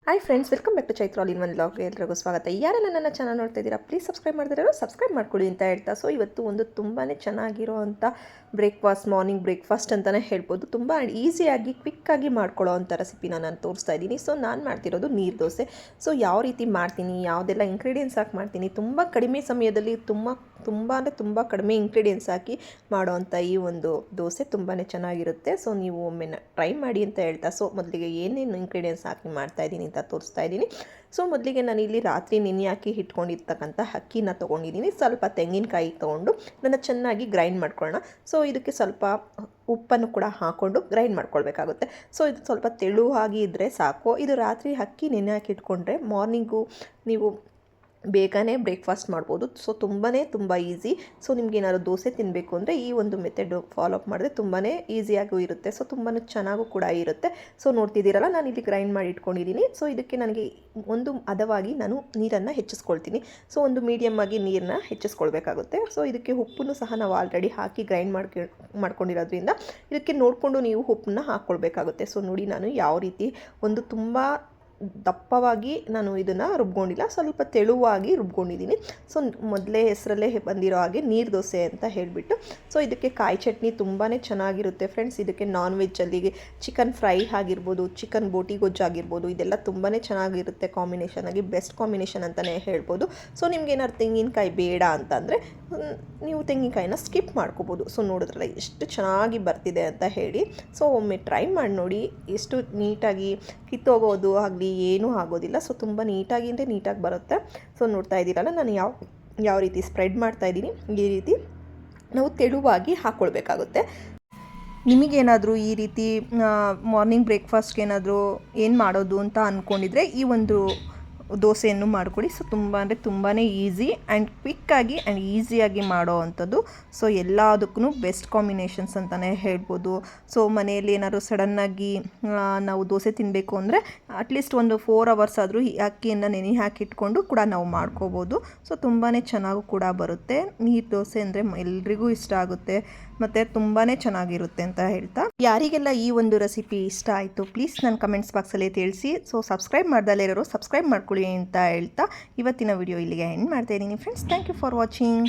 Hi friends, welcome back to Chaitra all in one vlog. ಎಲ್ಲರಿಗೂ ಸ್ವಾಗತ. ಯಾರೆಲ್ಲ ನನ್ನ ಚಾನಲ್ ನೋಡ್ತಾ ಇದ್ದೀರಾ, ಪ್ಲೀಸ್ ಸಬ್ಸ್ಕ್ರೈಬ್ ಮಾಡಿದಿರೋ ಸಬ್ಸ್ಕ್ರೈಬ್ ಮಾಡ್ಕೊಳ್ಳಿ ಅಂತ ಹೇಳ್ತಾ, ಸೊ ಇವತ್ತು ಒಂದು ತುಂಬಾ ಚೆನ್ನಾಗಿರೋ ಅಂಥ ಮಾರ್ನಿಂಗ್ ಬ್ರೇಕ್ಫಾಸ್ಟ್ ಅಂತಲೇ ಹೇಳ್ಬೋದು. ತುಂಬ ಈಸಿಯಾಗಿ ಕ್ವಿಕ್ಕಾಗಿ ಮಾಡ್ಕೊಳ್ಳೋ ಅಂಥ ರೆಸಿಪಿನ ನಾನು ತೋರಿಸ್ತಾ ಇದ್ದೀನಿ. ಸೊ ನಾನು ಮಾಡ್ತಿರೋದು ನೀರು ದೋಸೆ. ಸೊ ಯಾವ ರೀತಿ ಮಾಡ್ತೀನಿ, ಯಾವುದೆಲ್ಲ ಇಂಗ್ರೀಡಿಯೆಂಟ್ಸ್ ಹಾಕಿ ಮಾಡ್ತೀನಿ, ತುಂಬ ಕಡಿಮೆ ಸಮಯದಲ್ಲಿ ತುಂಬ ಕಡಿಮೆ ಇಂಗ್ರೀಡಿಯೆಂಟ್ಸ್ ಹಾಕಿ ಮಾಡೋವಂಥ ಈ ಒಂದು ದೋಸೆ ತುಂಬಾ ಚೆನ್ನಾಗಿರುತ್ತೆ. ಸೊ ನೀವು ಒಮ್ಮೆ ಟ್ರೈ ಮಾಡಿ ಅಂತ ಹೇಳ್ತಾ, ಸೊ ಮೊದಲಿಗೆ ಏನೇನು ಇಂಗ್ರೀಡಿಯೆಂಟ್ಸ್ ಹಾಕಿ ಮಾಡ್ತಾಯಿದ್ದೀನಿ ಅಂತ ತೋರಿಸ್ತಾ ಇದ್ದೀನಿ. ಸೊ ಮೊದಲಿಗೆ ನಾನು ಇಲ್ಲಿ ರಾತ್ರಿ ನೆನೆ ಹಾಕಿ ಇಟ್ಕೊಂಡಿರ್ತಕ್ಕಂಥ ಅಕ್ಕಿನ ತೊಗೊಂಡಿದ್ದೀನಿ. ಸ್ವಲ್ಪ ತೆಂಗಿನಕಾಯಿ ತೊಗೊಂಡು ನನ್ನ ಚೆನ್ನಾಗಿ ಗ್ರೈಂಡ್ ಮಾಡ್ಕೊಳ್ಳೋಣ. ಸೊ ಇದಕ್ಕೆ ಸ್ವಲ್ಪ ಉಪ್ಪನ್ನು ಕೂಡ ಹಾಕ್ಕೊಂಡು ಗ್ರೈಂಡ್ ಮಾಡ್ಕೊಳ್ಬೇಕಾಗುತ್ತೆ. ಸೊ ಇದು ಸ್ವಲ್ಪ ತೆಳುವಾಗಿ ಇದ್ದರೆ ಸಾಕು. ಇದು ರಾತ್ರಿ ಅಕ್ಕಿ ನೆನೆ ಹಾಕಿ ಇಟ್ಕೊಂಡ್ರೆ ಮಾರ್ನಿಂಗು ನೀವು ಬೇಗನೆ ಬ್ರೇಕ್ಫಾಸ್ಟ್ ಮಾಡ್ಬೋದು. ಸೊ ತುಂಬ ಈಸಿ. ಸೊ ನಿಮಗೇನಾದ್ರು ದೋಸೆ ತಿನ್ನಬೇಕು ಅಂದರೆ ಈ ಒಂದು ಮೆಥಡ್ ಫಾಲೋ ಅಪ್ ಮಾಡಿದ್ರೆ ತುಂಬಾ ಈಸಿಯಾಗೂ ಇರುತ್ತೆ. ಸೊ ತುಂಬಾ ಚೆನ್ನಾಗೂ ಕೂಡ ಇರುತ್ತೆ. ಸೊ ನೋಡ್ತಿದ್ದೀರಲ್ಲ, ನಾನು ಇಲ್ಲಿ ಗ್ರೈಂಡ್ ಮಾಡಿ ಇಟ್ಕೊಂಡಿದ್ದೀನಿ. ಸೊ ಇದಕ್ಕೆ ನನಗೆ ಒಂದು ಹದವಾಗಿ ನಾನು ನೀರನ್ನು ಹೆಚ್ಚಿಸ್ಕೊಳ್ತೀನಿ. ಸೊ ಒಂದು ಮೀಡಿಯಮ್ ಆಗಿ ನೀರನ್ನ ಹೆಚ್ಚಿಸ್ಕೊಳ್ಬೇಕಾಗುತ್ತೆ. ಸೊ ಇದಕ್ಕೆ ಉಪ್ಪನ್ನು ಸಹ ನಾವು ಆಲ್ರೆಡಿ ಹಾಕಿ ಗ್ರೈಂಡ್ ಮಾಡ್ಕೊಂಡಿರೋದ್ರಿಂದ ಇದಕ್ಕೆ ನೋಡಿಕೊಂಡು ನೀವು ಉಪ್ಪನ್ನ ಹಾಕ್ಕೊಳ್ಬೇಕಾಗುತ್ತೆ. ಸೊ ನೋಡಿ, ನಾನು ಯಾವ ರೀತಿ ಒಂದು ತುಂಬ ದಪ್ಪವಾಗಿ ನಾನು ಇದನ್ನು ರುಬ್ಕೊಂಡಿಲ್ಲ, ಸ್ವಲ್ಪ ತೆಳುವಾಗಿ ರುಬ್ಕೊಂಡಿದ್ದೀನಿ. ಸೊ ಮೊದಲೇ ಹೆಸರಲ್ಲೇ ಬಂದಿರೋ ಹಾಗೆ ನೀರು ದೋಸೆ ಅಂತ ಹೇಳಿಬಿಟ್ಟು. ಸೊ ಇದಕ್ಕೆ ಕಾಯಿ ಚಟ್ನಿ ತುಂಬಾ ಚೆನ್ನಾಗಿರುತ್ತೆ ಫ್ರೆಂಡ್ಸ್. ಇದಕ್ಕೆ ನಾನ್ ವೆಜ್ಜಲ್ಲಿ ಚಿಕನ್ ಫ್ರೈ ಆಗಿರ್ಬೋದು, ಚಿಕನ್ ಬೋಟಿ ಗೊಜ್ಜು ಆಗಿರ್ಬೋದು, ಇದೆಲ್ಲ ತುಂಬಾ ಚೆನ್ನಾಗಿರುತ್ತೆ ಕಾಂಬಿನೇಷನ್ ಆಗಿ. ಬೆಸ್ಟ್ ಕಾಂಬಿನೇಷನ್ ಅಂತಲೇ ಹೇಳ್ಬೋದು. ಸೊ ನಿಮ್ಗೆ ಏನಾದ್ರು ತೆಂಗಿನಕಾಯಿ ಬೇಡ ಅಂತಂದರೆ ನೀವು ತೆಂಗಿನಕಾಯಿನ ಸ್ಕಿಪ್ ಮಾಡ್ಕೋಬೋದು. ಸೊ ನೋಡಿದ್ರಲ್ಲ ಎಷ್ಟು ಚೆನ್ನಾಗಿ ಬರ್ತಿದೆ ಅಂತ ಹೇಳಿ. ಸೊ ಒಮ್ಮೆ ಟ್ರೈ ಮಾಡಿ ನೋಡಿ. ಎಷ್ಟು ನೀಟಾಗಿ ಕಿತ್ತೋಗೋದು ಆಗಲಿ ಏನೂ ಆಗೋದಿಲ್ಲ. ಸೊ ತುಂಬ ನೀಟಾಗಿ ಬರುತ್ತೆ. ಸೊ ನೋಡ್ತಾ ಇದ್ದೀರಲ್ಲ, ನಾನು ಯಾವ ರೀತಿ ಸ್ಪ್ರೆಡ್ ಮಾಡ್ತಾಯಿದ್ದೀನಿ. ಈ ರೀತಿ ನಾವು ತೆಳುವಾಗಿ ಹಾಕ್ಕೊಳ್ಬೇಕಾಗುತ್ತೆ. ನಿಮಗೇನಾದರೂ ಈ ರೀತಿ ಮಾರ್ನಿಂಗ್ ಬ್ರೇಕ್ಫಾಸ್ಟ್ಗೆ ಏನಾದರೂ ಏನು ಮಾಡೋದು ಅಂತ ಅಂದ್ಕೊಂಡಿದ್ರೆ ಈ ಒಂದು ದೋಸೆಯನ್ನು ಮಾಡಿಕೊಡಿ. ಸೊ ತುಂಬಾ ಈಸಿ ಆ್ಯಂಡ್ ಕ್ವಿಕ್ಕಾಗಿ ಆ್ಯಂಡ್ ಈಸಿಯಾಗಿ ಮಾಡೋ ಅಂಥದ್ದು. ಸೊ ಎಲ್ಲದಕ್ಕೂ ಬೆಸ್ಟ್ ಕಾಂಬಿನೇಷನ್ಸ್ ಅಂತಲೇ ಹೇಳ್ಬೋದು. ಸೊ ಮನೆಯಲ್ಲಿ ಏನಾದ್ರು ಸಡನ್ನಾಗಿ ನಾವು ದೋಸೆ ತಿನ್ನಬೇಕು ಅಂದರೆ ಅಟ್ಲೀಸ್ಟ್ ಒಂದು 4 ಅವರ್ಸ್ ಆದರೂ ಈ ಅಕ್ಕಿಯನ್ನು ನೆನೆ ಹಾಕಿಟ್ಕೊಂಡು ಕೂಡ ನಾವು ಮಾಡ್ಕೋಬೋದು. ಸೊ ತುಂಬಾ ಚೆನ್ನಾಗೂ ಕೂಡ ಬರುತ್ತೆ. ನೀರು ದೋಸೆ ಅಂದರೆ ಎಲ್ರಿಗೂ ಇಷ್ಟ ಆಗುತ್ತೆ ಮತ್ತು ತುಂಬಾ ಚೆನ್ನಾಗಿರುತ್ತೆ ಅಂತ ಹೇಳ್ತಾ, ಯಾರಿಗೆಲ್ಲ ಈ ಒಂದು ರೆಸಿಪಿ ಇಷ್ಟ ಆಯಿತು ಪ್ಲೀಸ್ ನನ್ನ ಕಮೆಂಟ್ಸ್ ಬಾಕ್ಸಲ್ಲಿ ತಿಳಿಸಿ. ಸೊ ಸಬ್ಸ್ಕ್ರೈಬ್ ಮಾಡ್ದಲ್ಲೇ ಇರೋರು ಸಬ್ಸ್ಕ್ರೈಬ್ ಮಾಡ್ಕೊಳ್ಳಿ ಅಂತ ಹೇಳ್ತಾ ಇವತ್ತಿನ ವಿಡಿಯೋ ಇಲ್ಲಿಗೆ ಎಂಡ್ ಮಾಡ್ತಾ ಇದ್ದೀನಿ friends. Thank you for watching.